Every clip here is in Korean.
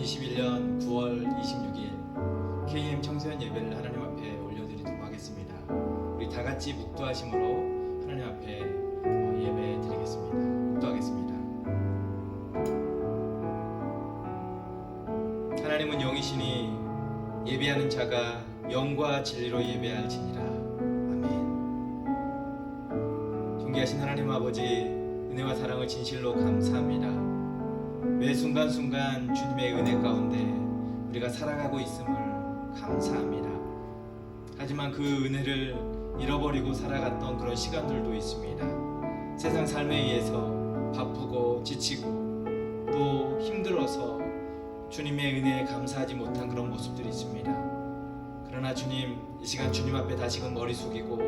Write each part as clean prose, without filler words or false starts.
2021년 9월 26일 KM 청소년 예배를 하나님 앞에 올려드리도록 하겠습니다. 우리 다 같이 묵도하심으로 하나님 앞에 예배 드리겠습니다. 묵도하겠습니다. 하나님은 영이시니 예배하는 자가 영과 진리로 예배할지니라. 아멘. 존귀하신 하나님 아버지, 은혜와 사랑을 진실로 감사합니다. 매 순간순간 주님의 은혜 가운데 우리가 살아가고 있음을 감사합니다. 하지만 그 은혜를 잃어버리고 살아갔던 그런 시간들도 있습니다. 세상 삶에 의해서 바쁘고 지치고 또 힘들어서 주님의 은혜에 감사하지 못한 그런 모습들이 있습니다. 그러나 주님, 이 시간 주님 앞에 다시금 머리 숙이고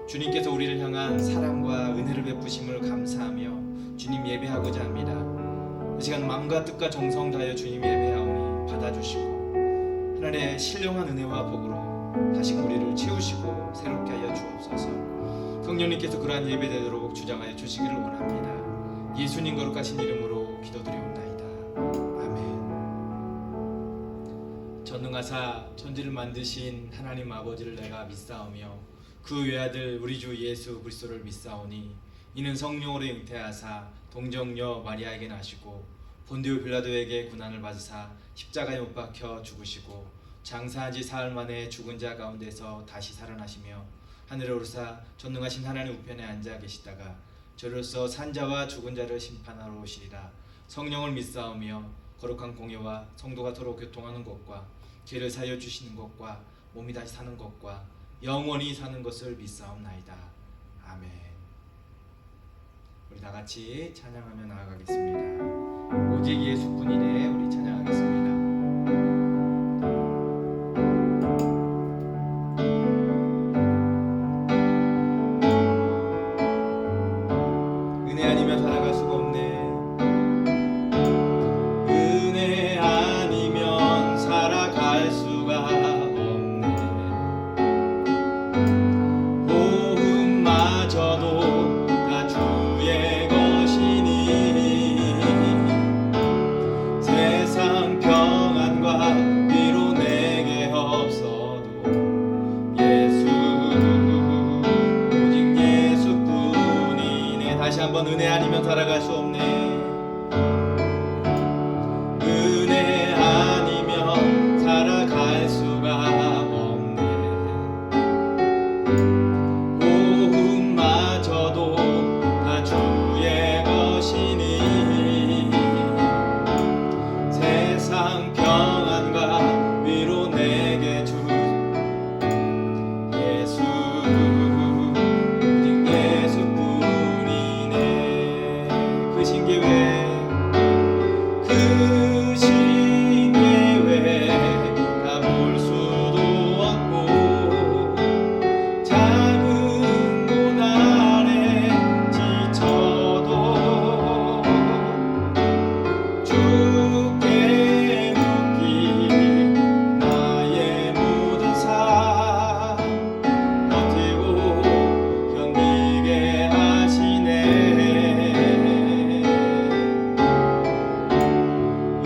주님께서 우리를 향한 사랑과 은혜를 베푸심을 감사하며 주님 예배하고자 합니다. 이 시간 마음과 뜻과 정성 다하여 주님 예배하오니 받아주시고 하나님의 신령한 은혜와 복으로 다시금 우리를 채우시고 새롭게 하여 주옵소서. 성령님께서 그러한 예배되도록 주장하여 주시기를 원합니다. 예수님 거룩하신 이름으로 기도드리옵나이다. 아멘. 전능하사 천지를 만드신 하나님 아버지를 내가 믿사오며 그 외아들 우리 주 예수 그리스도를 믿사오니 이는 성령으로 잉태하사 동정녀 마리아에게 나시고 본디오 빌라도에게 고난을 받으사 십자가에 못 박혀 죽으시고 장사한 지 사흘 만에 죽은 자 가운데서 다시 살아나시며 하늘에 오르사 전능하신 하나님 우편에 앉아 계시다가 저로서 산자와 죽은 자를 심판하러 오시리라. 성령을 믿사오며 거룩한 공예와 성도가 서로 교통하는 것과 죄를 사여 주시는 것과 몸이 다시 사는 것과 영원히 사는 것을 믿사옵나이다. 아멘. 우리 다 같이 찬양하며 나아가겠습니다. 오직 예수뿐이네. 우리 찬양하겠습니다. 은혜 아니면 살아갈 수가 없네. 은혜 아니면 살아갈 수가 없네. 호흡마저도 다 주의 것이니 세상 평안과 위로 내게 없어도 예수, 오직 예수뿐이네. 다시 한번 은혜 아니면 살아갈 수 없네. 은혜 아니면 살아갈 수가 없네. 호흡마저도 다 주의 것이니 세상 평안과 위로 내게 주 예수, 오직 예수뿐이네. 그 신기회, 그 신기회 가볼 수도 없고 작은 고난에 지쳐도 주께 묻기 나의 모든 삶 버티고 견디게 하시네.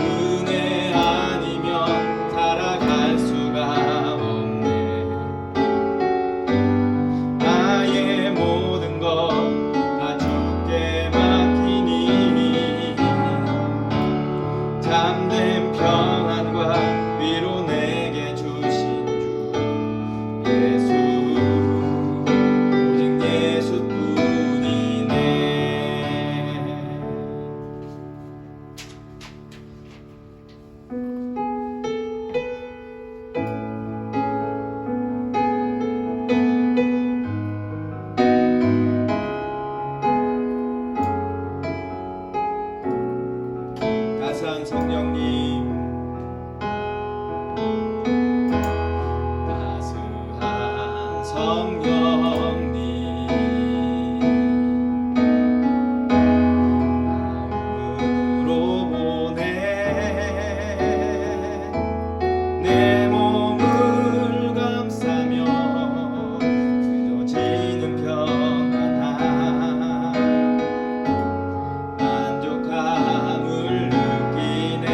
은혜 아니면 살아갈 수가 없네. 나의 모든 것 다 주께 맡기니 참된 평안과 위로 내게 주신 주 예수, 오직 예수뿐이네. 따스한 성령님, 따스한 성령님 마음으로 보내 내 몸을 감싸며 주어지는 평안함 만족함을 느끼네.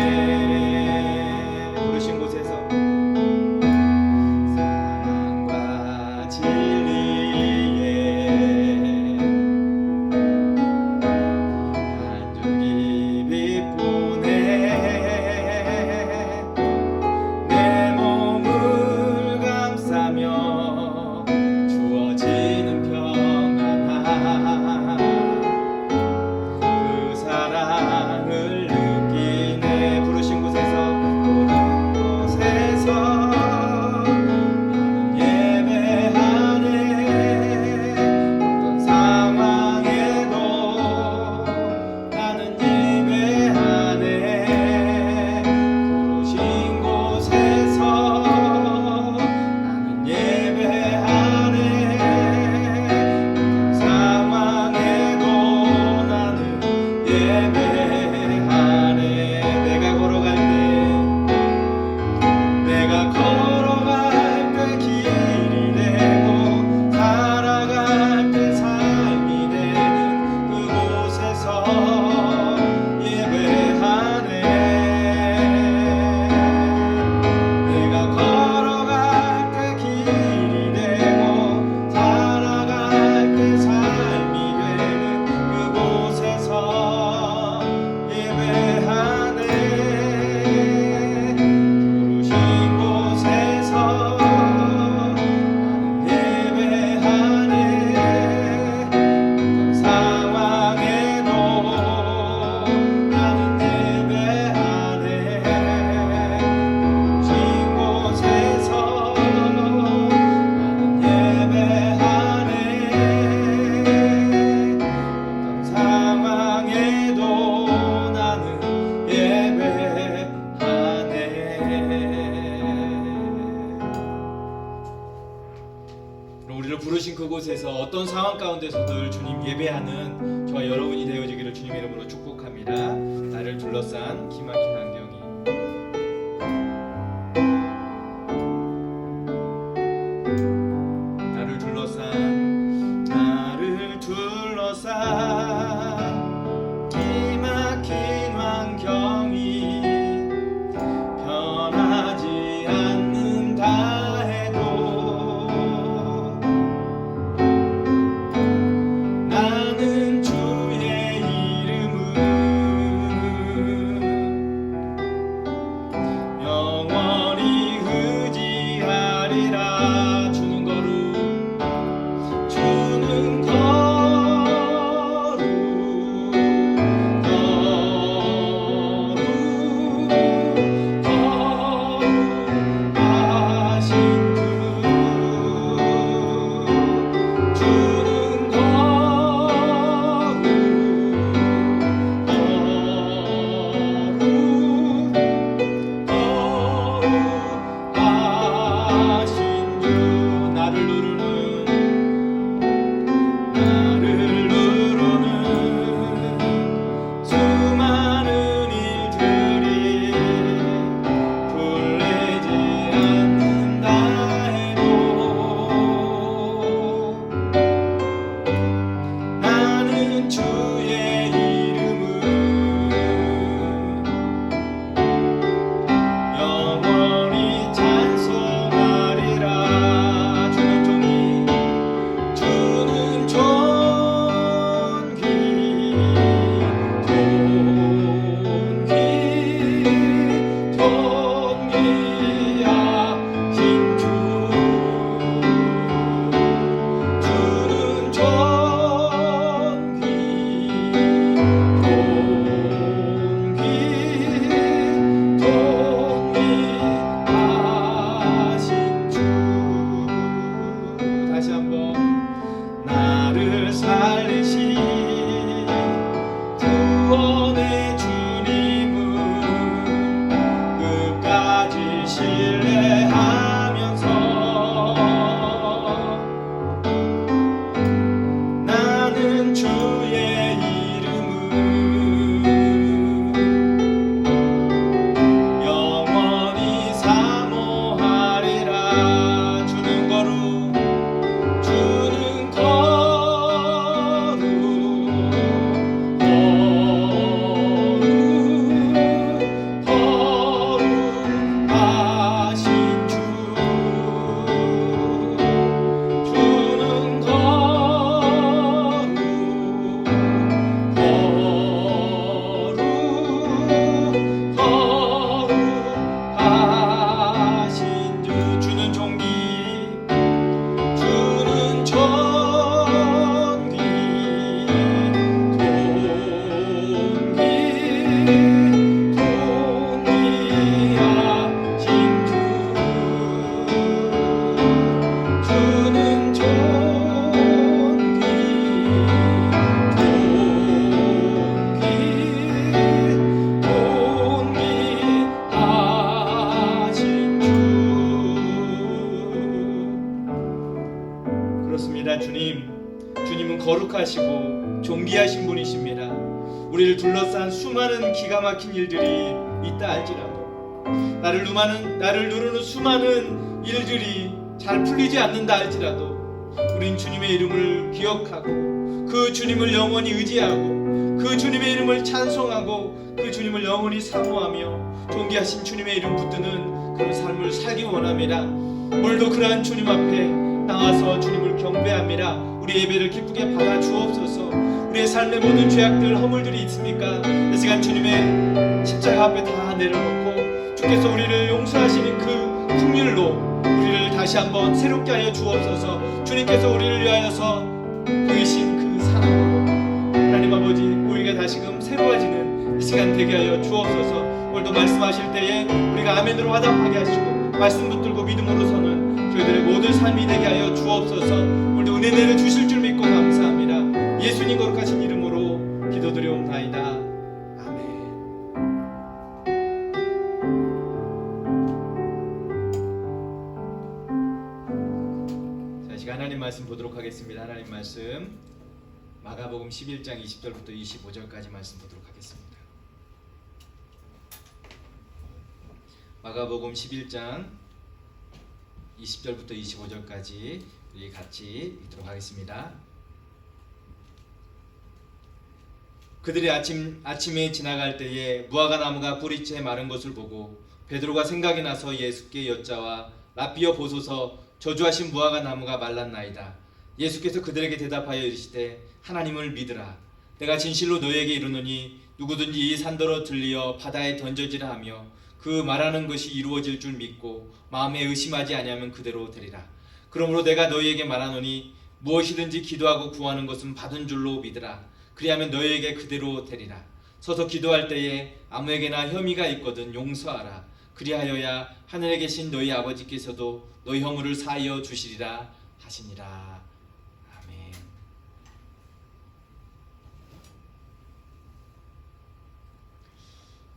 진리에 한 줄기 빛보내 내 몸을 감싸며 주어지는 평안함 그 사랑을 느끼네 부르신 곳에서 모든 곳에서 나는 예배하네 어떤 상황에도 나는 예배하네 부르신 곳에서 나는 예배하네 어떤 상황에도 나는 예배하네 내가 걸어갈 때 길이 되고 살아갈 때 삶이 되는 그곳에서 예배하네 내가 걸어갈 때 길이 되고 살아갈 때 삶이 되는 그곳에서 예배하네 부르신 곳에서 나는 예배하네 어떤 상황에도 나는 예배하네 부르신 곳에서 나는 예배하네 어떤 상황에도 나는 예배하네 우리를 부르신 그곳에서 어떤 상황 가운데서 늘 주님 예배하는 저와 여러분이 되어지기를 주님의 이름으로 축복합니다. 나를 둘러싼 기막힌 환경이 나를 둘러싼 기막힌 환경이 변하지 않는다 해도 나는 주의 이름을 영원히 의지하리라 주는 거룩 주는 주님은 거룩하시고 존귀하신 분이십니다. 우리를 둘러싼 수많은 기가 막힌 일들이 있다 할지라도, 나를 누르는 수많은 일들이 잘 풀리지 않는다 할지라도, 우린 주님의 이름을 기억하고 그 주님을 영원히 의지하고 그 주님의 이름을 찬송하고 그 주님을 영원히 사모하며 존귀하신 주님의 이름 붙드는 그런 삶을 살기 원합니다. 오늘도 그러한 주님 앞에 나와서 주님을 경배합니다. 우리 예배를 기쁘게 받아 주옵소서. 우리의 삶의 모든 죄악들, 허물들이 있습니까? 이 시간 주님의 십자가 앞에 다 내려놓고 주께서 우리를 용서하시는 그 긍휼로 우리를 다시 한번 새롭게 하여 주옵소서. 주님께서 우리를 위하여서 보이신 그 사랑으로 하나님 아버지, 우리가 다시금 새로워지는 이 시간 되게 하여 주옵소서. 오늘도 말씀하실 때에 우리가 아멘으로 화답하게 하시고 말씀 붙들고 믿음으로 서는 저희들의 모든 삶이 되게 하여 주옵소서. 오늘도 은혜 내려 주실 줄 믿고 감사합니다. 예수님 거룩하신 이름으로 기도드리옵나이다. 아멘. 자, 이 시간 하나님 말씀 보도록 하겠습니다. 하나님 말씀 마가복음 11장 20절부터 25절까지 말씀 보도록 하겠습니다. 마가복음 11장 20절부터 25절까지 우리 같이 읽도록 하겠습니다. 그들이 아침에 지나갈 때에 무화과 나무가 뿌리채 마른 것을 보고 베드로가 생각이 나서 예수께 여짜와 라삐어 보소서, 저주하신 무화과 나무가 말랐나이다. 예수께서 그들에게 대답하여 이르시되 하나님을 믿으라. 내가 진실로 너희에게 이르노니 누구든지 이 산더러 들리어 바다에 던져지라 하며 그 말하는 것이 이루어질 줄 믿고 마음에 의심하지 아니하면 그대로 되리라. 그러므로 내가 너희에게 말하노니 무엇이든지 기도하고 구하는 것은 받은 줄로 믿으라. 그리하면 너희에게 그대로 되리라. 서서 기도할 때에 아무에게나 혐의가 있거든 용서하라. 그리하여야 하늘에 계신 너희 아버지께서도 너희 허물을 사하여 주시리라 하시니라. 아멘.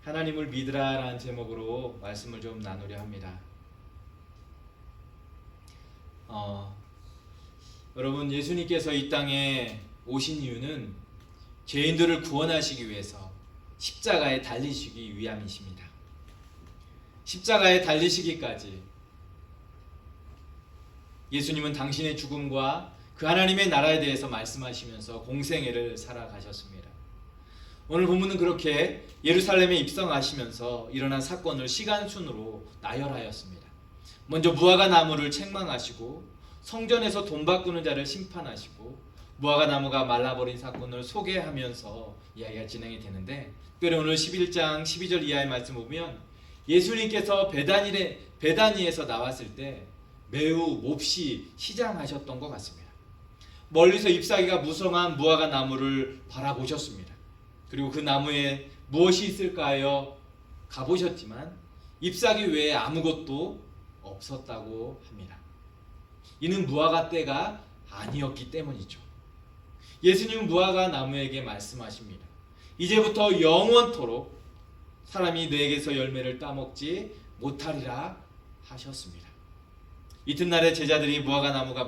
하나님을 믿으라 라는 제목으로 말씀을 좀 나누려 합니다. 여러분, 예수님께서 이 땅에 오신 이유는 죄인들을 구원하시기 위해서 십자가에 달리시기 위함이십니다. 십자가에 달리시기까지 예수님은 당신의 죽음과 그 하나님의 나라에 대해서 말씀하시면서 공생애를 살아가셨습니다. 오늘 본문은 그렇게 예루살렘에 입성하시면서 일어난 사건을 시간순으로 나열하였습니다. 먼저 무화과 나무를 책망하시고 성전에서 돈 바꾸는 자를 심판하시고 무화과 나무가 말라버린 사건을 소개하면서 이야기가 진행이 되는데, 특별히 오늘 11장 12절 이하의 말씀 보면 예수님께서 베다니에서 나왔을 때 매우 몹시 시장하셨던 것 같습니다. 멀리서 잎사귀가 무성한 무화과 나무를 바라보셨습니다. 그리고 그 나무에 무엇이 있을까 하여 가보셨지만 잎사귀 외에 아무것도 없었다고 합니다. 이는 무화과 때가 아니었기 때문이죠. 예수님은 무화과 나무에게 말씀하십니다. 이제부터 영원토록 사람이 너에게서 열매를 따먹지 못하리라 하셨습니다. 이튿날에 제자들이 무화과 나무가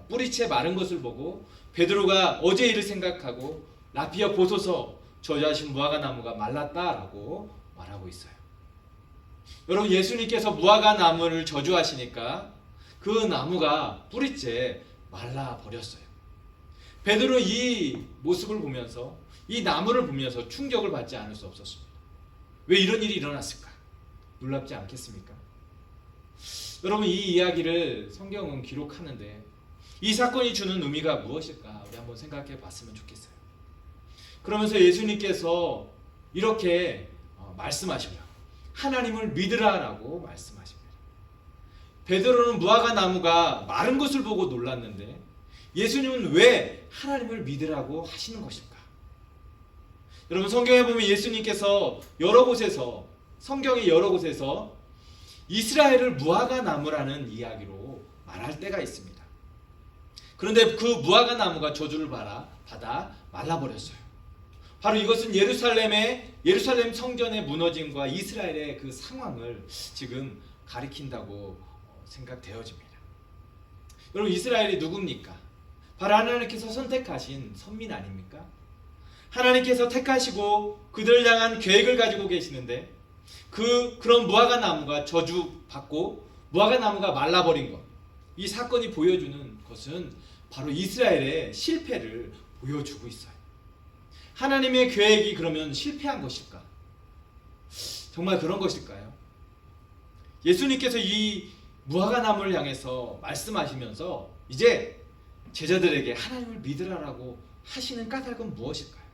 뿌리채 마른 것을 보고 베드로가 어제 일을 생각하고 라삐어 보소서, 저주하신 무화과 나무가 말랐다라고 말하고 있어요. 여러분, 예수님께서 무화과 나무를 저주하시니까 그 나무가 뿌리채 말라버렸어요. 베드로 이 모습을 보면서, 이 나무를 보면서 충격을 받지 않을 수 없었습니다. 왜 이런 일이 일어났을까? 놀랍지 않겠습니까? 여러분, 이 이야기를 성경은 기록하는데 이 사건이 주는 의미가 무엇일까? 우리 한번 생각해 봤으면 좋겠어요. 그러면서 예수님께서 이렇게 말씀하십니다. 하나님을 믿으라라고 말씀하십니다. 베드로는 무화과 나무가 마른 것을 보고 놀랐는데 예수님은 왜 하나님을 믿으라고 하시는 것일까? 여러분, 성경에 보면 예수님께서 성경의 여러 곳에서 이스라엘을 무화과 나무라는 이야기로 말할 때가 있습니다. 그런데 그 무화과 나무가 저주를 받아 말라버렸어요. 바로 이것은 예루살렘 성전의 무너짐과 이스라엘의 그 상황을 지금 가리킨다고 생각되어집니다. 여러분, 이스라엘이 누굽니까? 바로 하나님께서 선택하신 선민 아닙니까? 하나님께서 택하시고 그들을 향한 계획을 가지고 계시는데 그런 무화과 나무가 저주받고 무화과 나무가 말라버린 것, 이 사건이 보여주는 것은 바로 이스라엘의 실패를 보여주고 있어요. 하나님의 계획이 그러면 실패한 것일까? 정말 그런 것일까요? 예수님께서 이 무화과 나무를 향해서 말씀하시면서 이제 제자들에게 하나님을 믿으라라고 하시는 까닭은 무엇일까요?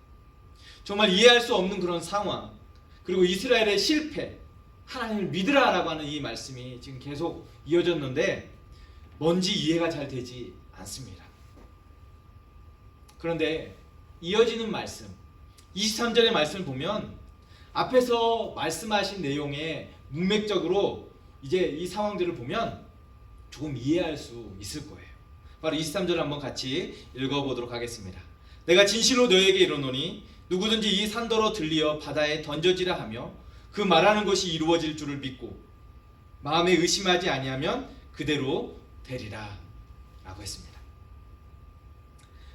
정말 이해할 수 없는 그런 상황, 그리고 이스라엘의 실패, 하나님을 믿으라라고 하는 이 말씀이 지금 계속 이어졌는데 뭔지 이해가 잘 되지 않습니다. 그런데 이어지는 말씀, 23절의 말씀을 보면 앞에서 말씀하신 내용에 문맥적으로 이제 이 상황들을 보면 조금 이해할 수 있을 거예요. 바로 23절 한번 같이 읽어보도록 하겠습니다. 내가 진실로 너에게 이르노니 누구든지 이 산더러 들리어 바다에 던져지라 하며 그 말하는 것이 이루어질 줄을 믿고 마음에 의심하지 아니하면 그대로 되리라 라고 했습니다.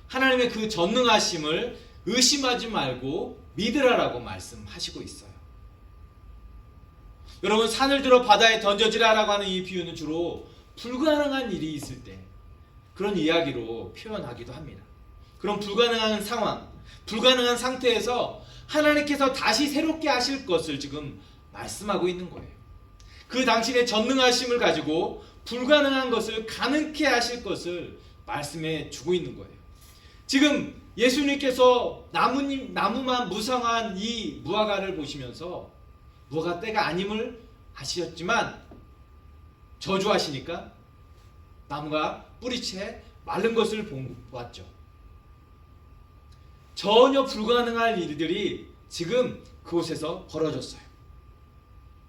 하나님의 그 전능하심을 의심하지 말고 믿으라라고 말씀하시고 있어요. 여러분, 산을 들어 바다에 던져지라라고 하는 이 비유는 주로 불가능한 일이 있을 때 그런 이야기로 표현하기도 합니다. 그런 불가능한 상황, 불가능한 상태에서 하나님께서 다시 새롭게 하실 것을 지금 말씀하고 있는 거예요. 그 당신의 전능하심을 가지고 불가능한 것을 가능케 하실 것을 말씀해 주고 있는 거예요. 지금 예수님께서 나무만 무성한 이 무화과를 보시면서 무화과 때가 아님을 아시었지만 저주하시니까 나무가 뿌리채 마른 것을 보았죠. 전혀 불가능한 일들이 지금 그곳에서 벌어졌어요.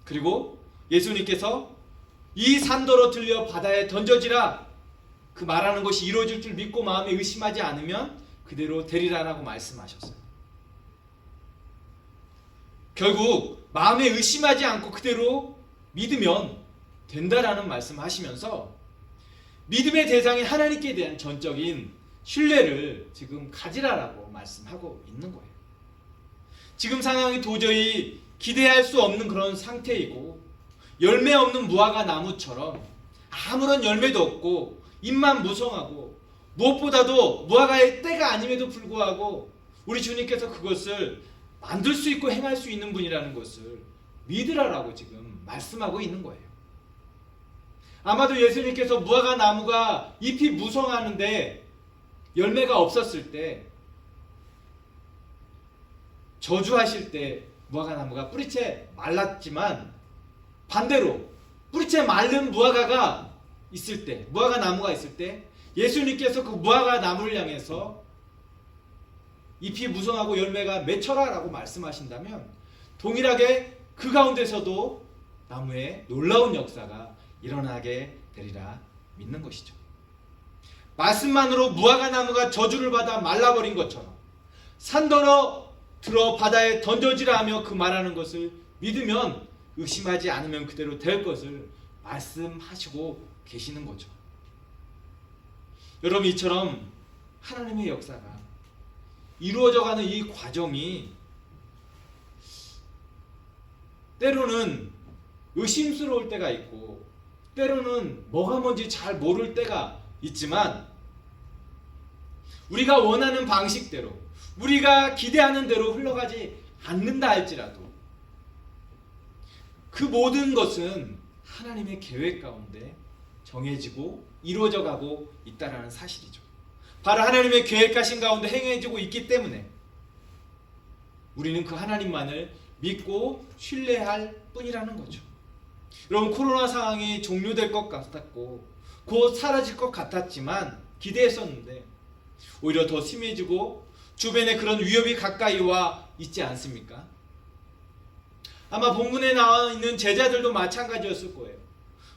그리고 예수님께서 이 산더러 들려 바다에 던져지라, 그 말하는 것이 이루어질 줄 믿고 마음에 의심하지 않으면 그대로 되리라라고 말씀하셨어요. 결국 마음에 의심하지 않고 그대로 믿으면 된다라는 말씀하시면서 믿음의 대상인 하나님께 대한 전적인 신뢰를 지금 가지라라고 말씀하고 있는 거예요. 지금 상황이 도저히 기대할 수 없는 그런 상태이고 열매 없는 무화과 나무처럼 아무런 열매도 없고 잎만 무성하고 무엇보다도 무화과의 때가 아님에도 불구하고 우리 주님께서 그것을 만들 수 있고 행할 수 있는 분이라는 것을 믿으라라고 지금 말씀하고 있는 거예요. 아마도 예수님께서 무화과 나무가 잎이 무성하는데 열매가 없었을 때, 저주하실 때 무화과 나무가 뿌리채 말랐지만 반대로 뿌리채 마른 무화과 나무가 있을 때 예수님께서 그 무화과 나무를 향해서 잎이 무성하고 열매가 맺혀라라고 말씀하신다면 동일하게 그 가운데서도 나무에 놀라운 역사가 일어나게 되리라 믿는 것이죠. 말씀만으로 무화과 나무가 저주를 받아 말라버린 것처럼 산더러 들어 바다에 던져지라 하며 그 말하는 것을 믿으면 의심하지 않으면 그대로 될 것을 말씀하시고 계시는 거죠. 여러분, 이처럼 하나님의 역사가 이루어져가는 이 과정이 때로는 의심스러울 때가 있고 때로는 뭐가 뭔지 잘 모를 때가 있지만 우리가 원하는 방식대로, 우리가 기대하는 대로 흘러가지 않는다 할지라도 그 모든 것은 하나님의 계획 가운데 정해지고 이루어져가고 있다는 사실이죠. 바로 하나님의 계획하신 가운데 행해지고 있기 때문에 우리는 그 하나님만을 믿고 신뢰할 뿐이라는 거죠. 여러분, 코로나 상황이 종료될 것 같았고 곧 사라질 것 같았지만 기대했었는데 오히려 더 심해지고 주변에 그런 위협이 가까이 와 있지 않습니까? 아마 본문에 나와 있는 제자들도 마찬가지였을 거예요.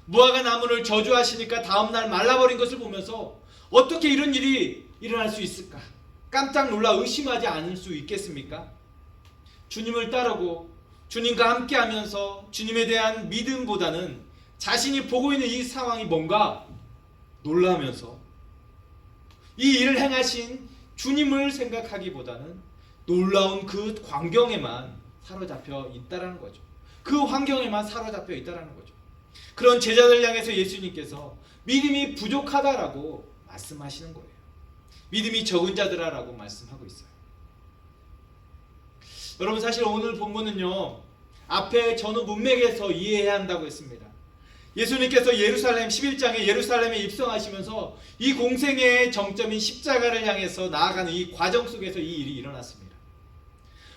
무화과 나무를 저주하시니까 다음날 말라버린 것을 보면서 어떻게 이런 일이 일어날 수 있을까? 깜짝 놀라 의심하지 않을 수 있겠습니까? 주님을 따르고 주님과 함께하면서 주님에 대한 믿음보다는 자신이 보고 있는 이 상황이 뭔가 놀라면서 이 일을 행하신 주님을 생각하기보다는 놀라운 그 광경에만 사로잡혀 있다라는 거죠. 그 환경에만 사로잡혀 있다라는 거죠. 그런 제자들 향해서 예수님께서 믿음이 부족하다라고 말씀하시는 거예요. 믿음이 적은 자들아라고 말씀하고 있어요. 여러분, 사실 오늘 본문은요, 앞에 전후 문맥에서 이해해야 한다고 했습니다. 예수님께서 예루살렘 11장에 예루살렘에 입성하시면서 이 공생애의 정점인 십자가를 향해서 나아가는 이 과정 속에서 이 일이 일어났습니다.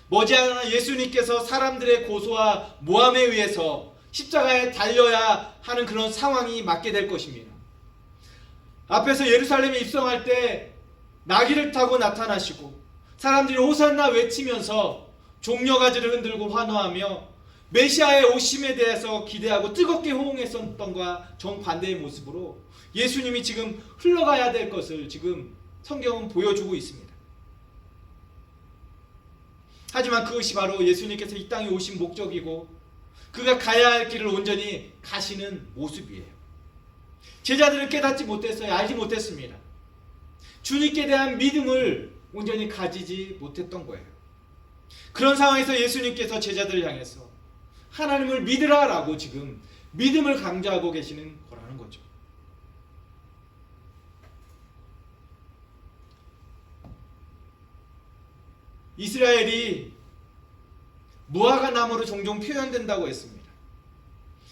머지않아 예수님께서 사람들의 고소와 모함에 의해서 십자가에 달려야 하는 그런 상황이 맞게 될 것입니다. 앞에서 예루살렘에 입성할 때 나귀를 타고 나타나시고 사람들이 호산나 외치면서 종려가지를 흔들고 환호하며 메시아의 오심에 대해서 기대하고 뜨겁게 호응했었던 것과 정반대의 모습으로 예수님이 지금 흘러가야 될 것을 지금 성경은 보여주고 있습니다. 하지만 그것이 바로 예수님께서 이 땅에 오신 목적이고 그가 가야 할 길을 온전히 가시는 모습이에요. 제자들은 깨닫지 못했어요. 알지 못했습니다. 주님께 대한 믿음을 온전히 가지지 못했던 거예요. 그런 상황에서 예수님께서 제자들을 향해서 하나님을 믿으라 라고 지금 믿음을 강조하고 계시는 거라는 거죠. 이스라엘이 무화과 나무로 종종 표현된다고 했습니다.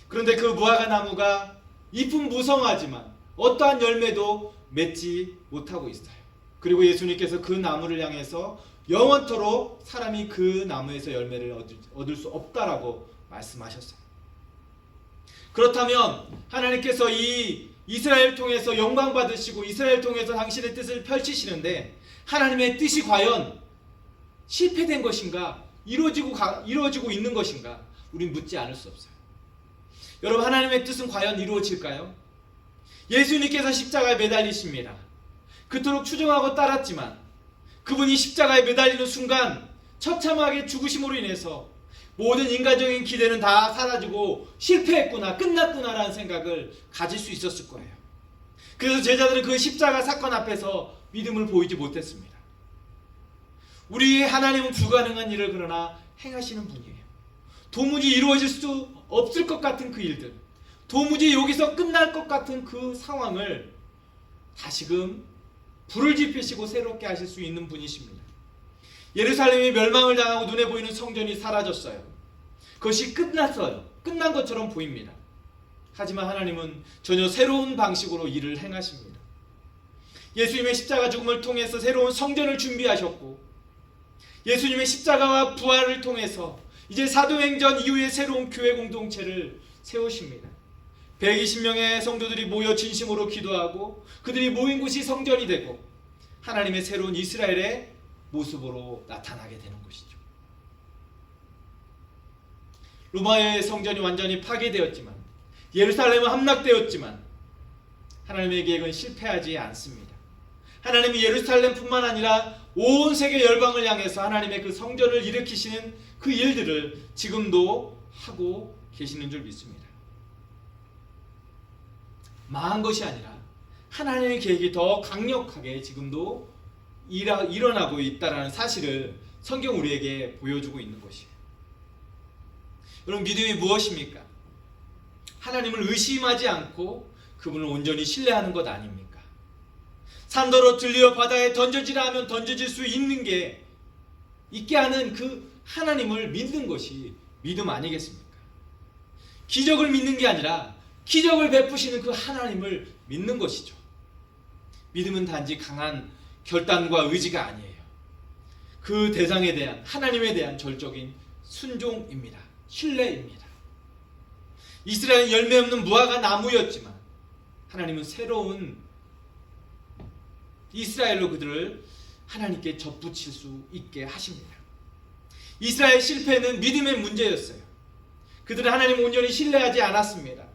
그런데 그 무화과 나무가 잎은 무성하지만 어떠한 열매도 맺지 못하고 있어요. 그리고 예수님께서 그 나무를 향해서 영원토록 사람이 그 나무에서 열매를 얻을 수 없다라고 말씀하셨어요. 그렇다면 하나님께서 이 이스라엘 통해서 영광 받으시고 이스라엘 통해서 당신의 뜻을 펼치시는데 하나님의 뜻이 과연 실패된 것인가? 이루어지고 있는 것인가? 우린 묻지 않을 수 없어요. 여러분, 하나님의 뜻은 과연 이루어질까요? 예수님께서 십자가에 매달리십니다. 그토록 추종하고 따랐지만 그분이 십자가에 매달리는 순간 처참하게 죽으심으로 인해서 모든 인간적인 기대는 다 사라지고 실패했구나, 끝났구나라는 생각을 가질 수 있었을 거예요. 그래서 제자들은 그 십자가 사건 앞에서 믿음을 보이지 못했습니다. 우리 하나님은 불가능한 일을 그러나 행하시는 분이에요. 도무지 이루어질 수 없을 것 같은 그 일들, 도무지 여기서 끝날 것 같은 그 상황을 다시금 불을 지피시고 새롭게 하실 수 있는 분이십니다. 예루살렘이 멸망을 당하고 눈에 보이는 성전이 사라졌어요. 그것이 끝났어요. 끝난 것처럼 보입니다. 하지만 하나님은 전혀 새로운 방식으로 일을 행하십니다. 예수님의 십자가 죽음을 통해서 새로운 성전을 준비하셨고 예수님의 십자가와 부활을 통해서 이제 사도행전 이후에 새로운 교회 공동체를 세우십니다. 120명의 성도들이 모여 진심으로 기도하고 그들이 모인 곳이 성전이 되고 하나님의 새로운 이스라엘의 모습으로 나타나게 되는 것이죠. 로마의 성전이 완전히 파괴되었지만 예루살렘은 함락되었지만 하나님의 계획은 실패하지 않습니다. 하나님이 예루살렘뿐만 아니라 온 세계 열방을 향해서 하나님의 그 성전을 일으키시는 그 일들을 지금도 하고 계시는 줄 믿습니다. 망한 것이 아니라 하나님의 계획이 더 강력하게 지금도 일어나고 있다는 사실을 성경 우리에게 보여주고 있는 것이에요. 여러분, 믿음이 무엇입니까? 하나님을 의심하지 않고 그분을 온전히 신뢰하는 것 아닙니까? 산더러 들려 바다에 던져지라 하면 던져질 수 있게 하는 그 하나님을 믿는 것이 믿음 아니겠습니까? 기적을 믿는 게 아니라 기적을 베푸시는 그 하나님을 믿는 것이죠. 믿음은 단지 강한 결단과 의지가 아니에요. 그 대상에 대한 하나님에 대한 절적인 순종입니다. 신뢰입니다. 이스라엘은 열매 없는 무화과 나무였지만 하나님은 새로운 이스라엘로 그들을 하나님께 접붙일 수 있게 하십니다. 이스라엘 실패는 믿음의 문제였어요. 그들은 하나님을 온전히 신뢰하지 않았습니다.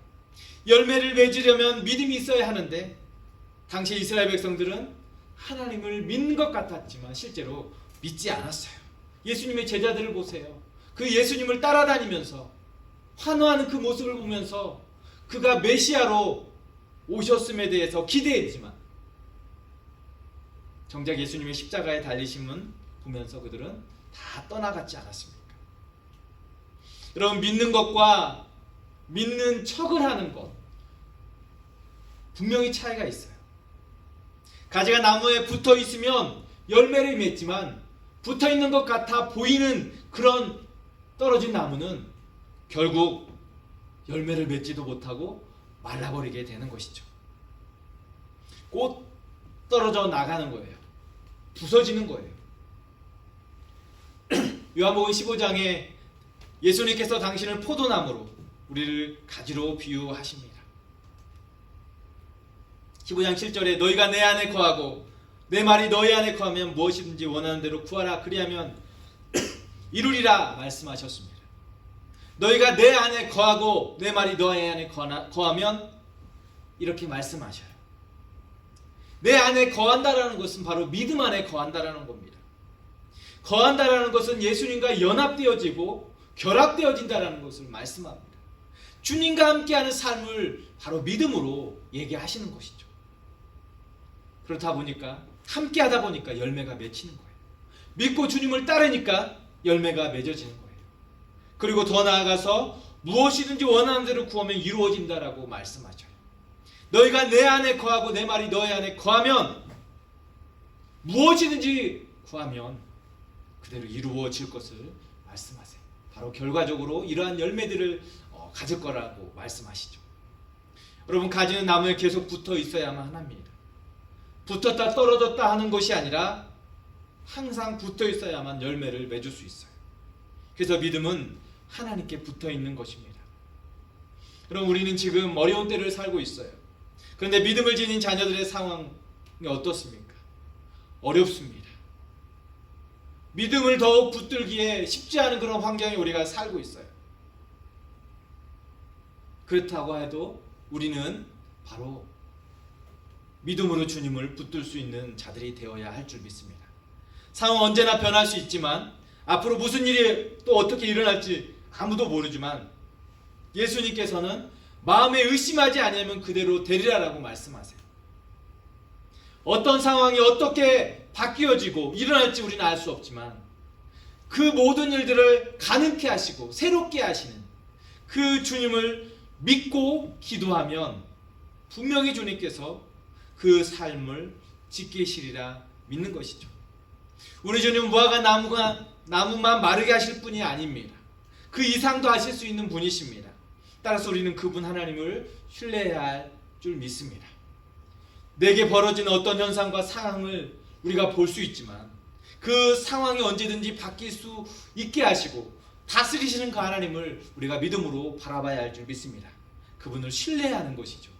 열매를 맺으려면 믿음이 있어야 하는데 당시 이스라엘 백성들은 하나님을 믿는 것 같았지만 실제로 믿지 않았어요. 예수님의 제자들을 보세요. 그 예수님을 따라다니면서 환호하는 그 모습을 보면서 그가 메시아로 오셨음에 대해서 기대했지만 정작 예수님의 십자가에 달리심은 보면서 그들은 다 떠나갔지 않았습니까? 여러분, 믿는 것과 믿는 척을 하는 것 분명히 차이가 있어요. 가지가 나무에 붙어 있으면 열매를 맺지만 붙어 있는 것 같아 보이는 그런 떨어진 나무는 결국 열매를 맺지도 못하고 말라버리게 되는 것이죠. 곧 떨어져 나가는 거예요. 부서지는 거예요. 요한복음 15장에 예수님께서 당신을 포도나무로 우리를 가지로 비유하십니다. 15장 7절에 너희가 내 안에 거하고 내 말이 너희 안에 거하면 무엇이든지 원하는 대로 구하라 그리하면 이루리라 말씀하셨습니다. 너희가 내 안에 거하고 내 말이 너희 안에 거하면 이렇게 말씀하셔요. 내 안에 거한다라는 것은 바로 믿음 안에 거한다라는 겁니다. 거한다라는 것은 예수님과 연합되어지고 결합되어진다라는 것을 말씀합니다. 주님과 함께하는 삶을 바로 믿음으로 얘기하시는 것이죠. 그렇다 보니까 함께하다 보니까 열매가 맺히는 거예요. 믿고 주님을 따르니까 열매가 맺어지는 거예요. 그리고 더 나아가서 무엇이든지 원하는 대로 구하면 이루어진다라고 말씀하셔요. 너희가 내 안에 거하고 내 말이 너희 안에 거하면 무엇이든지 구하면 그대로 이루어질 것을 말씀하세요. 바로 결과적으로 이러한 열매들을 가질 거라고 말씀하시죠. 여러분, 가지는 나무에 계속 붙어 있어야만 합니다. 붙었다 떨어졌다 하는 것이 아니라 항상 붙어 있어야만 열매를 맺을 수 있어요. 그래서 믿음은 하나님께 붙어 있는 것입니다. 여러분, 우리는 지금 어려운 때를 살고 있어요. 그런데 믿음을 지닌 자녀들의 상황이 어떻습니까? 어렵습니다. 믿음을 더욱 붙들기에 쉽지 않은 그런 환경에 우리가 살고 있어요. 그렇다고 해도 우리는 바로 믿음으로 주님을 붙들 수 있는 자들이 되어야 할 줄 믿습니다. 상황은 언제나 변할 수 있지만 앞으로 무슨 일이 또 어떻게 일어날지 아무도 모르지만 예수님께서는 마음에 의심하지 아니하면 그대로 되리라라고 말씀하세요. 어떤 상황이 어떻게 바뀌어지고 일어날지 우리는 알 수 없지만 그 모든 일들을 가능케 하시고 새롭게 하시는 그 주님을 믿고 기도하면 분명히 주님께서 그 삶을 지키시리라 믿는 것이죠. 우리 주님은 무화과 나무만 마르게 하실 분이 아닙니다. 그 이상도 하실 수 있는 분이십니다. 따라서 우리는 그분 하나님을 신뢰해야 할 줄 믿습니다. 내게 벌어진 어떤 현상과 상황을 우리가 볼 수 있지만 그 상황이 언제든지 바뀔 수 있게 하시고 다스리시는 그 하나님을 우리가 믿음으로 바라봐야 할 줄 믿습니다. 그분을 신뢰하는 것이죠.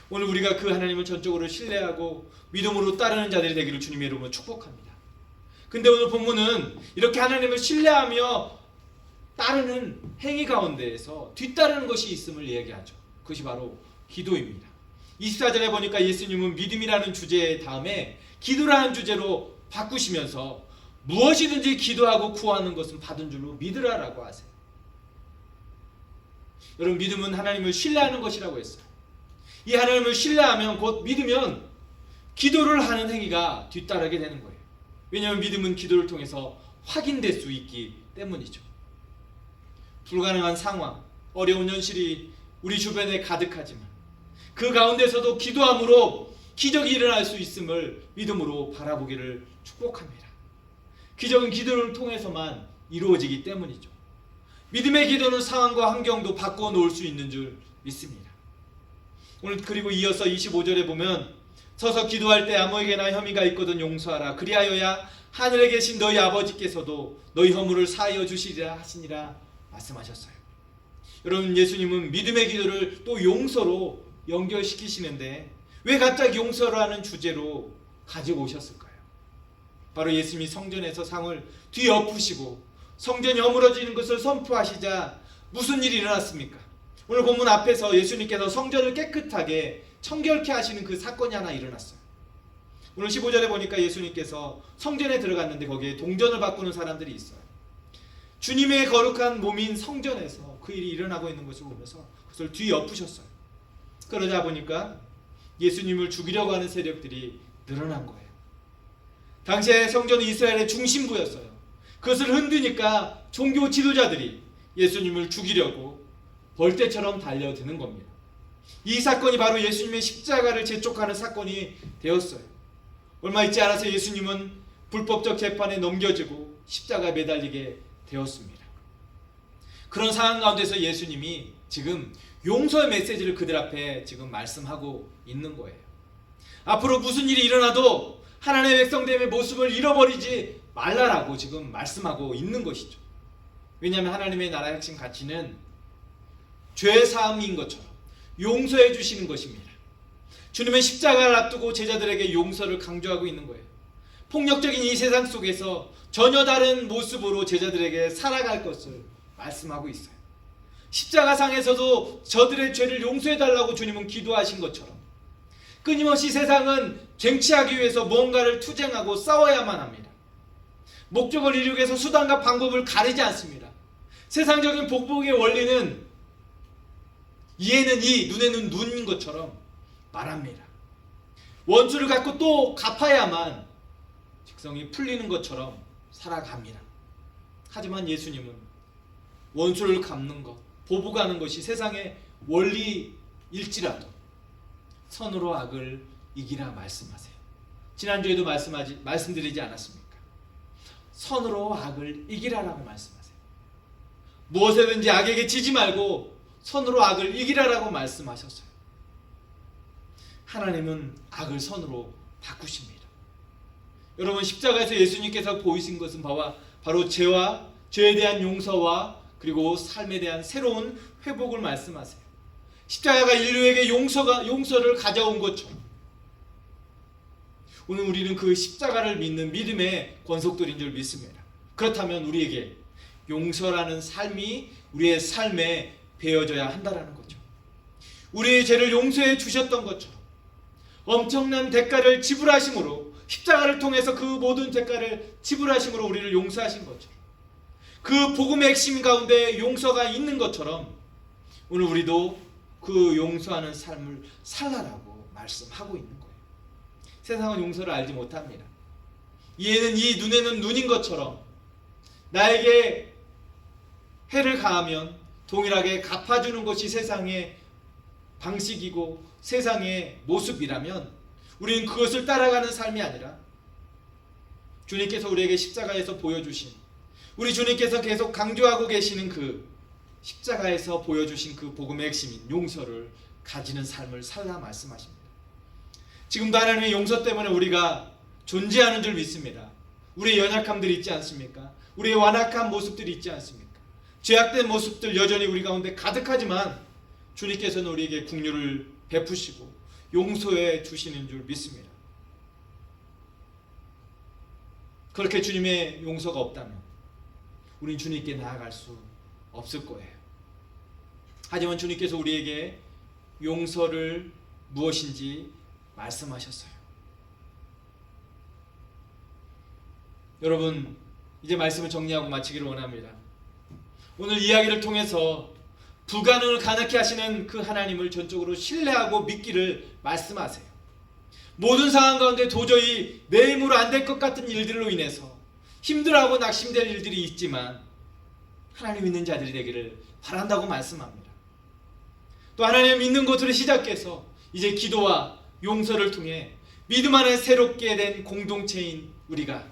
오늘 우리가 그 하나님을 전적으로 신뢰하고 믿음으로 따르는 자들이 되기를 주님의 이름으로 축복합니다. 근데 오늘 본문은 이렇게 하나님을 신뢰하며 따르는 행위 가운데에서 뒤따르는 것이 있음을 이야기하죠. 그것이 바로 기도입니다. 24절에 보니까 예수님은 믿음이라는 주제 다음에 기도라는 주제로 바꾸시면서 무엇이든지 기도하고 구하는 것은 받은 줄로 믿으라라고 하세요. 여러분, 믿음은 하나님을 신뢰하는 것이라고 했어요. 이 하나님을 신뢰하면 곧 믿으면 기도를 하는 행위가 뒤따르게 되는 거예요. 왜냐하면 믿음은 기도를 통해서 확인될 수 있기 때문이죠. 불가능한 상황, 어려운 현실이 우리 주변에 가득하지만 그 가운데서도 기도함으로 기적이 일어날 수 있음을 믿음으로 바라보기를 축복합니다. 기적은 기도를 통해서만 이루어지기 때문이죠. 믿음의 기도는 상황과 환경도 바꿔 놓을 수 있는 줄 믿습니다. 오늘 그리고 이어서 25절에 보면 서서 기도할 때 아무에게나 혐의가 있거든 용서하라. 그리하여야 하늘에 계신 너희 아버지께서도 너희 허물을 사하여 주시리라 하시니라 말씀하셨어요. 여러분, 예수님은 믿음의 기도를 또 용서로 연결시키시는데 왜 갑자기 용서라는 주제로 가지고 오셨을까요? 바로 예수님이 성전에서 상을 뒤엎으시고 성전이 허물어지는 것을 선포하시자 무슨 일이 일어났습니까? 오늘 본문 앞에서 예수님께서 성전을 깨끗하게 청결케 하시는 그 사건이 하나 일어났어요. 오늘 15절에 보니까 예수님께서 성전에 들어갔는데 거기에 동전을 바꾸는 사람들이 있어요. 주님의 거룩한 몸인 성전에서 그 일이 일어나고 있는 것을 보면서 그것을 뒤엎으셨어요. 그러다 보니까 예수님을 죽이려고 하는 세력들이 늘어난 거예요. 당시에 성전은 이스라엘의 중심부였어요. 그것을 흔드니까 종교 지도자들이 예수님을 죽이려고 벌떼처럼 달려드는 겁니다. 이 사건이 바로 예수님의 십자가를 재촉하는 사건이 되었어요. 얼마 있지 않아서 예수님은 불법적 재판에 넘겨지고 십자가에 매달리게 되었습니다. 그런 상황 가운데서 예수님이 지금 용서의 메시지를 그들 앞에 지금 말씀하고 있는 거예요. 앞으로 무슨 일이 일어나도 하나님의 백성됨의 모습을 잃어버리지 말라라고 지금 말씀하고 있는 것이죠. 왜냐하면 하나님의 나라의 핵심 가치는 죄 사함인 것처럼 용서해 주시는 것입니다. 주님의 십자가를 앞두고 제자들에게 용서를 강조하고 있는 거예요. 폭력적인 이 세상 속에서 전혀 다른 모습으로 제자들에게 살아갈 것을 말씀하고 있어요. 십자가상에서도 저들의 죄를 용서해달라고 주님은 기도하신 것처럼 끊임없이 세상은 쟁취하기 위해서 무언가를 투쟁하고 싸워야만 합니다. 목적을 이루기 위해서 수단과 방법을 가리지 않습니다. 세상적인 복복의 원리는 이에는 이, 눈에는 눈인 것처럼 말합니다. 원수를 갖고 또 갚아야만 직성이 풀리는 것처럼 살아갑니다. 하지만 예수님은 원수를 갚는 것, 보복하는 것이 세상의 원리일지라도 선으로 악을 이기라 말씀하세요. 지난주에도 말씀드리지 않았습니까? 선으로 악을 이기라라고 말씀하세요. 무엇에든지 악에게 지지 말고 선으로 악을 이기라라고 말씀하셨어요. 하나님은 악을 선으로 바꾸십니다. 여러분, 십자가에서 예수님께서 보이신 것은 바로 죄에 대한 용서와 그리고 삶에 대한 새로운 회복을 말씀하세요. 십자가가 인류에게 용서를 가져온 것처럼 오늘 우리는 그 십자가를 믿는 믿음의 권속들인 줄 믿습니다. 그렇다면 우리에게 용서라는 삶이 우리의 삶에 배어져야 한다는 거죠. 우리의 죄를 용서해 주셨던 것처럼 엄청난 대가를 지불하심으로, 십자가를 통해서 그 모든 대가를 지불하심으로 우리를 용서하신 것처럼, 그 복음의 핵심 가운데 용서가 있는 것처럼 오늘 우리도 그 용서하는 삶을 살라라고 말씀하고 있는 거예요. 세상은 용서를 알지 못합니다. 이에는 이, 눈에는 눈인 것처럼 나에게 해를 가하면 동일하게 갚아주는 것이 세상의 방식이고 세상의 모습이라면 우리는 그것을 따라가는 삶이 아니라 주님께서 우리에게 십자가에서 보여주신, 우리 주님께서 계속 강조하고 계시는 그 십자가에서 보여주신 그 복음의 핵심인 용서를 가지는 삶을 살라 말씀하십니다. 지금도 하나님의 용서 때문에 우리가 존재하는 줄 믿습니다. 우리의 연약함들이 있지 않습니까? 우리의 완악한 모습들이 있지 않습니까? 죄악된 모습들 여전히 우리 가운데 가득하지만 주님께서는 우리에게 긍휼을 베푸시고 용서해 주시는 줄 믿습니다. 그렇게 주님의 용서가 없다면 우리는 주님께 나아갈 수 없을 거예요. 하지만 주님께서 우리에게 용서를 무엇인지 말씀하셨어요. 여러분, 이제 말씀을 정리하고 마치기를 원합니다. 오늘 이야기를 통해서 불가능을 가능케 하시는 그 하나님을 전적으로 신뢰하고 믿기를 말씀하세요. 모든 상황 가운데 도저히 내 힘으로 안 될 것 같은 일들로 인해서 힘들어하고 낙심될 일들이 있지만 하나님 믿는 자들이 되기를 바란다고 말씀합니다. 또 하나님 믿는 것으로 시작해서 이제 기도와 용서를 통해 믿음 안에 새롭게 된 공동체인 우리가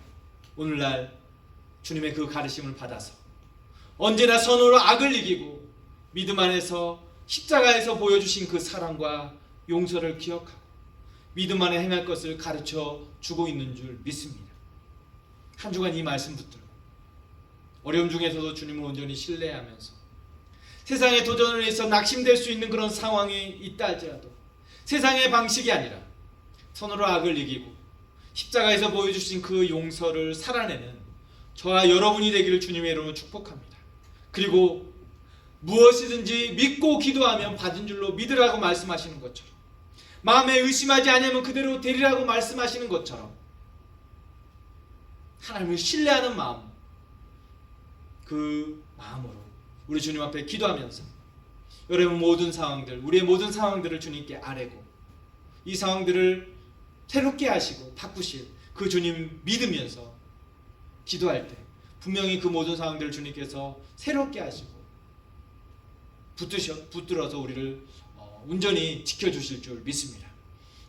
오늘날 주님의 그 가르침을 받아서 언제나 선으로 악을 이기고 믿음 안에서 십자가에서 보여주신 그 사랑과 용서를 기억하고 믿음 안에 행할 것을 가르쳐 주고 있는 줄 믿습니다. 한 주간 이 말씀 붙들고 어려움 중에서도 주님을 온전히 신뢰하면서 세상의 도전을 위해서 낙심될 수 있는 그런 상황이 있다 할지라도 세상의 방식이 아니라 선으로 악을 이기고 십자가에서 보여주신 그 용서를 살아내는 저와 여러분이 되기를 주님의 이름으로 축복합니다. 그리고 무엇이든지 믿고 기도하면 받은 줄로 믿으라고 말씀하시는 것처럼, 마음에 의심하지 않으면 그대로 되리라고 말씀하시는 것처럼, 하나님을 신뢰하는 마음, 그 마음으로 우리 주님 앞에 기도하면서 여러분 모든 상황들, 우리의 모든 상황들을 주님께 아뢰고 이 상황들을 새롭게 하시고 바꾸실 그 주님 믿으면서 기도할 때 분명히 그 모든 상황들을 주님께서 새롭게 하시고 붙들어서 우리를 온전히 지켜주실 줄 믿습니다.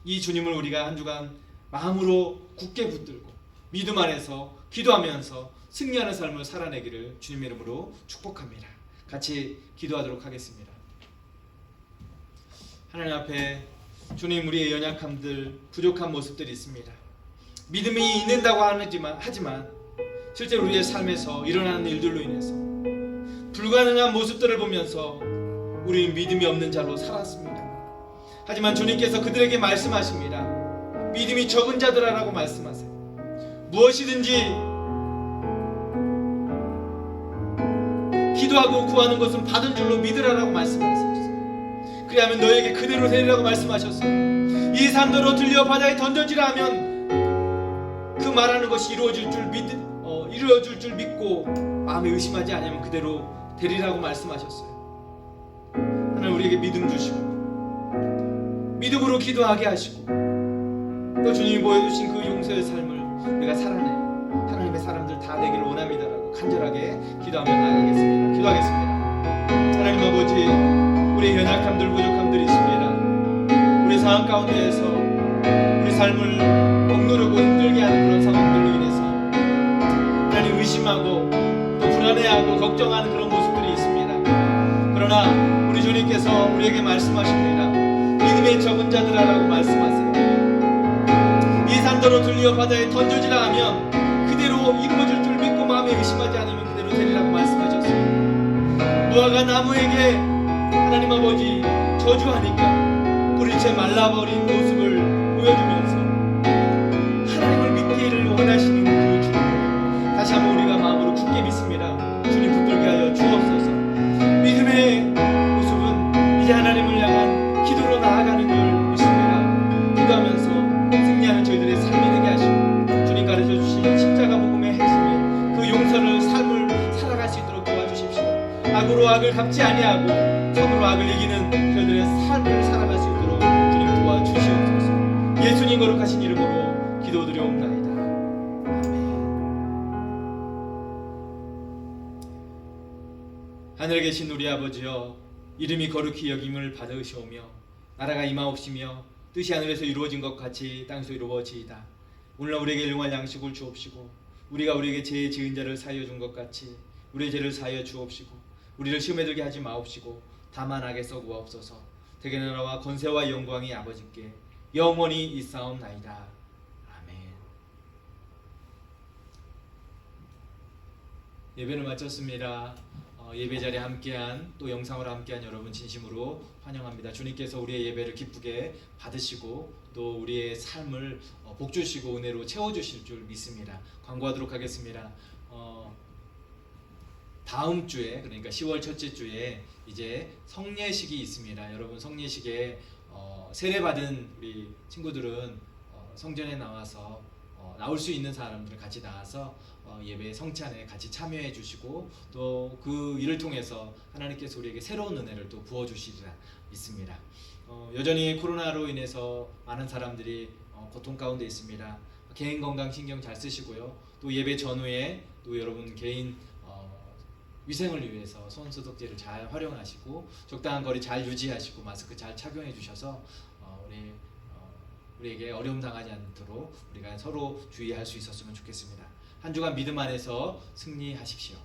이 주님을 우리가 한 주간 마음으로 굳게 붙들고 믿음 안에서 기도하면서 승리하는 삶을 살아내기를 주님의 이름으로 축복합니다. 같이 기도하도록 하겠습니다. 하나님 앞에 주님, 우리의 연약함들, 부족한 모습들이 있습니다. 믿음이 있는다고 하지만 실제로 우리의 삶에서 일어나는 일들로 인해서 불가능한 모습들을 보면서 우리는 믿음이 없는 자로 살았습니다. 하지만 주님께서 그들에게 말씀하십니다. 믿음이 적은 자들아라고 말씀하세요. 무엇이든지 기도하고 구하는 것은 받은 줄로 믿으라라고 말씀하셨어요. 그리하면 너에게 그대로 되리라고 말씀하셨어요. 이 산더러 들려 바다에 던져지라 하면 그 말하는 것이 이루어질 줄 믿고 마음에 의심하지 않으면 그대로 되리라고 말씀하셨어요. 하나님 우리에게 믿음 주시고 믿음으로 기도하게 하시고 또 주님이 보여주신 그 용서의 삶을 내가 살아내 하나님의 사람들 다 되기를 원합니다라고 간절하게 기도하며 나아가겠습니다. 기도하겠습니다. 하나님 아버지, 우리의 연약함들, 부족함들이 있습니다. 우리 상황 가운데에서 우리 삶을 억누르고 힘들게 하는 그런 상황들로 인해서 하나님 의심하고 또 불안해하고 걱정하는 그런 모습들이 있습니다. 그러나 우리 주님께서 우리에게 말씀하십니다. 믿음의 적은 자들아라고 말씀하세요. 이 산더러 들려 바다에 던져지라 하면 그대로 이루어질 줄 믿고 마음에 의심하지 않으면 그대로 되리라고 말씀하셨어요. 무화과 나무에게 하나님 아버지 저주하니까 뿌리채 말라버린 모습을 보여주면서 하나님을 믿기를 원하시는 그 주님, 다시 한번 우리가 마음으로 굳게 믿습니다. 주님 붙들게 하여 주옵소서. 믿음의 모습은 이제 하나님을 향한 기도로 나아가는 걸 믿습니다. 기도하면서 승리하는 저희들의 삶이 되게 하시고 주님 가르쳐주신 십자가 복음의 핵심인 그 용서를 삶을 살아갈 수 있도록 도와주십시오. 악으로 악을 갚지 아니하고 선으로 악을 이기는 저희들의 삶을 살아갈 수 있도록 주님 도와주시옵소서. 예수님 거룩하신 이름으로 기도드려옵나이다. 하늘에 계신 우리 아버지여, 이름이 거룩히 여김을 받으시오며 나라가 임하옵시며 뜻이 하늘에서 이루어진 것 같이 땅에서 이루어지이다. 오늘날 우리에게 일용할 양식을 주옵시고 우리가 우리에게 죄 지은 자를 사하여 준 것 같이 우리의 죄를 사하여 주옵시고 우리를 시험에 들게 하지 마옵시고 다만 악에서 구하옵소서. 대개 나라와 권세와 영광이 아버지께 영원히 있사옵나이다. 아멘. 예배를 마쳤습니다. 예배 자리에 함께한 또 영상으로 함께한 여러분 진심으로 환영합니다. 주님께서 우리의 예배를 기쁘게 받으시고 또 우리의 삶을 복 주시고 은혜로 채워주실 줄 믿습니다. 광고하도록 하겠습니다. 다음 주에, 그러니까 10월 첫째 주에 이제 성례식이 있습니다. 여러분 성례식에 세례받은 우리 친구들은 성전에 나와서 나올 수 있는 사람들은 같이 나와서 예배 성찬에 같이 참여해 주시고 또 그 일을 통해서 하나님께서 우리에게 새로운 은혜를 또 부어주시리라 믿습니다. 여전히 코로나로 인해서 많은 사람들이 고통 가운데 있습니다. 개인 건강 신경 잘 쓰시고요. 또 예배 전후에 또 여러분 개인 위생을 위해서 손소독제를 잘 활용하시고 적당한 거리 잘 유지하시고 마스크 잘 착용해 주셔서 우리에게 어려움 당하지 않도록 우리가 서로 주의할 수 있었으면 좋겠습니다. 한 주간 믿음 안에서 승리하십시오.